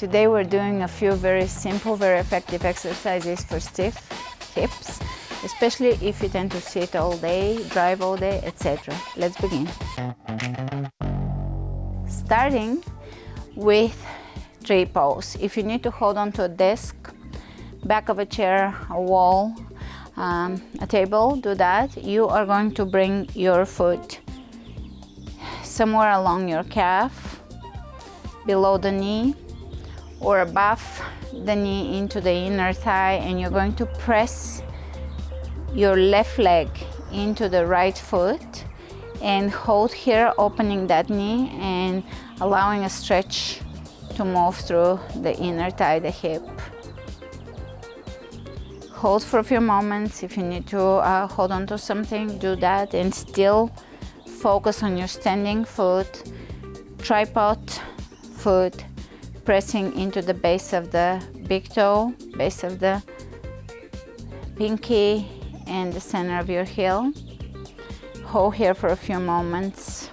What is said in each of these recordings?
Today we're doing a few very simple, very effective exercises for stiff hips, especially if you tend to sit all day, drive all day, etc. Let's begin. Starting with tree pose. If you need to hold on to a desk, back of a chair, a wall, a table, do that. You are going to bring your foot somewhere along your calf, below the knee, or above the knee into the inner thigh, and you're going to press your left leg into the right foot and hold here, opening that knee and allowing a stretch to move through the inner thigh, the hip. Hold for a few moments. If you need to hold on to something, do that, and still focus on your standing foot, tripod foot, pressing into the base of the big toe, base of the pinky, and the center of your heel. Hold here for a few moments.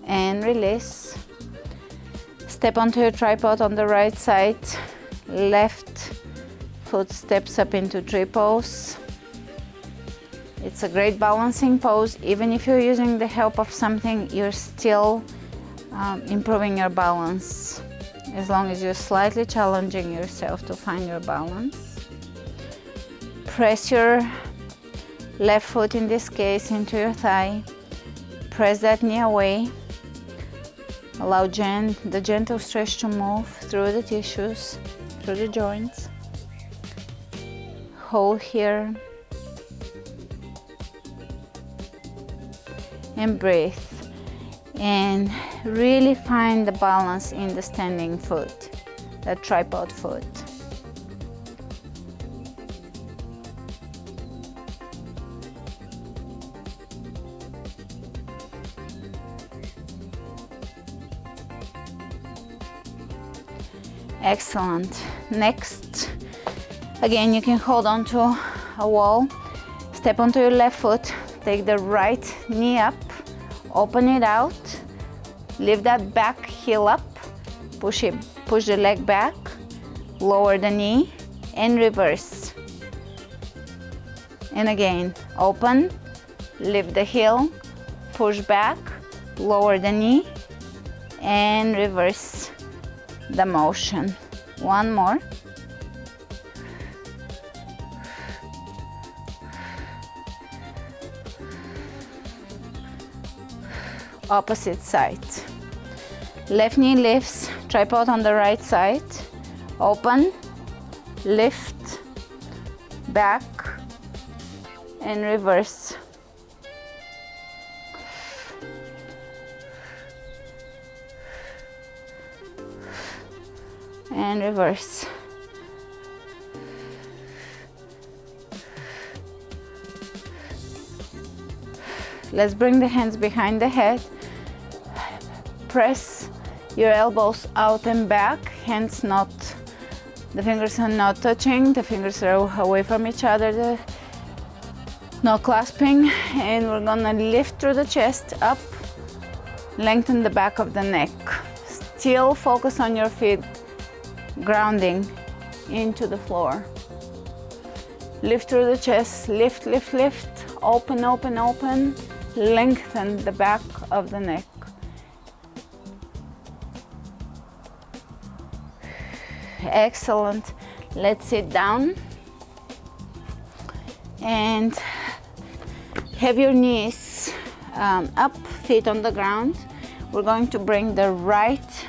And release. Step onto your tripod on the right side. Left foot steps up into tree pose. It's a great balancing pose. Even if you're using the help of something, you're still improving your balance, as long as you're slightly challenging yourself to find your balance. Press your left foot, in this case, into your thigh. Press that knee away. Allow the gentle stretch to move through the tissues, through the joints. Hold here. And breathe. And really find the balance in the standing foot, that tripod foot. Excellent. Next, again, you can hold on to a wall, step onto your left foot, take the right knee up, open it out, lift that back heel up, push the leg back, lower the knee, and reverse. And again, open, lift the heel, push back, lower the knee, and reverse the motion. One more. Opposite side. Left knee lifts, tripod on the right side. Open, lift, back, and reverse. And reverse. Let's bring the hands behind the head. Press your elbows out and back. The fingers are not touching. The fingers are away from each other. No clasping. And we're gonna lift through the chest up. Lengthen the back of the neck. Still focus on your feet grounding into the floor. Lift through the chest, lift, lift, lift, open, open, open, lengthen the back of the neck. Excellent. Let's sit down and have your knees up, feet on the ground. We're going to bring the right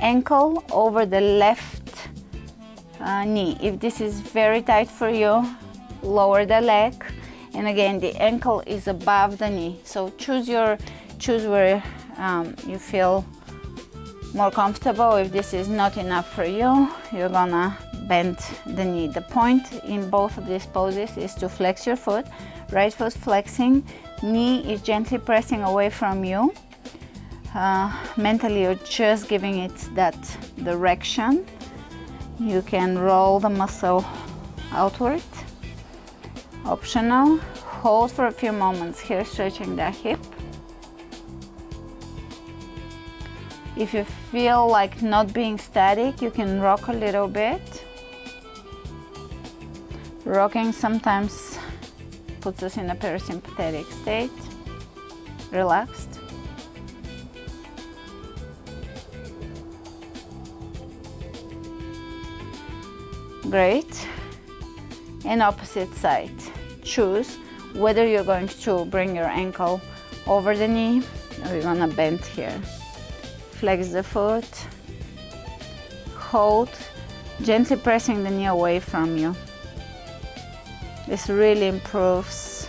ankle over the left knee. If this is very tight for you, lower the leg, and again the ankle is above the knee. So choose where you feel more comfortable. If this is not enough for you, you're gonna bend the knee. The point in both of these poses is to flex your foot. Right foot flexing, knee is gently pressing away from you. mentally you're just giving it that direction. You can roll the muscle outward, optional. Hold for a few moments here, stretching the hip. If you feel like not being static, you can rock a little bit. Rocking sometimes puts us in a parasympathetic state, relaxed. Great. And opposite side. Choose whether you're going to bring your ankle over the knee or you're gonna bend here. Flex the foot, hold, gently pressing the knee away from you. This really improves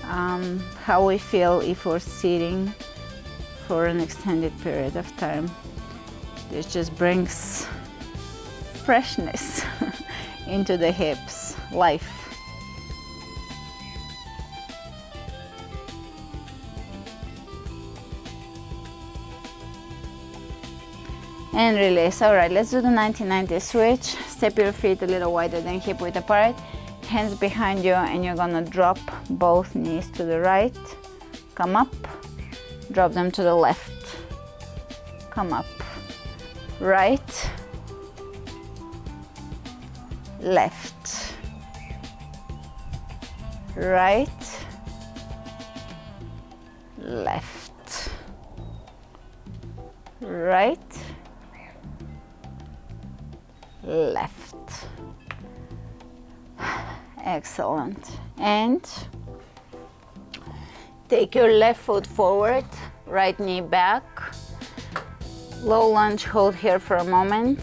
how we feel if we're sitting for an extended period of time. This just brings freshness into the hips, life. And release. All right, let's do the 1990 switch. Step your feet a little wider than hip width apart, hands behind you, and you're gonna drop both knees to the right. Come up, drop them to the left. Come up, right, left, right, left, right, left. Excellent. And take your left foot forward, right knee back. Low lunge, hold here for a moment.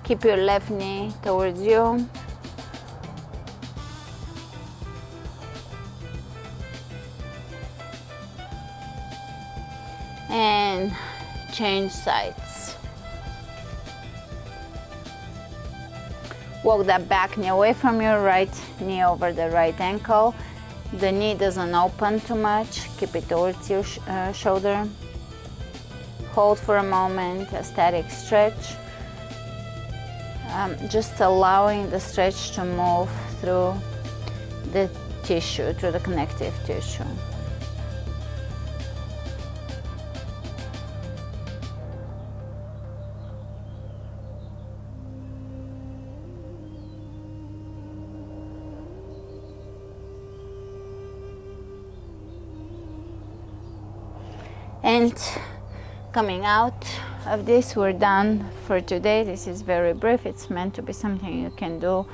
Keep your left knee towards you. And change sides. Walk that back knee away from your right knee over the right ankle. The knee doesn't open too much. Keep it towards your shoulder. Hold for a moment, a static stretch. Just allowing the stretch to move through the tissue, through the connective tissue. And coming out of this, we're done for today. This is very brief. It's meant to be something you can do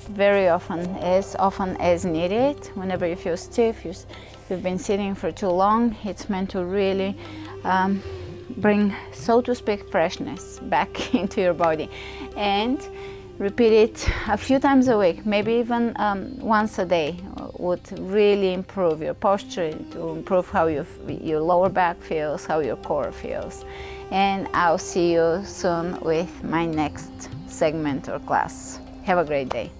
very often as needed. Whenever you feel stiff, you've been sitting for too long, it's meant to really bring, so to speak, freshness back into your body. And repeat it a few times a week, maybe even once a day, would really improve your posture, to improve how your lower back feels, how your core feels. And I'll see you soon with my next segment or class. Have a great day.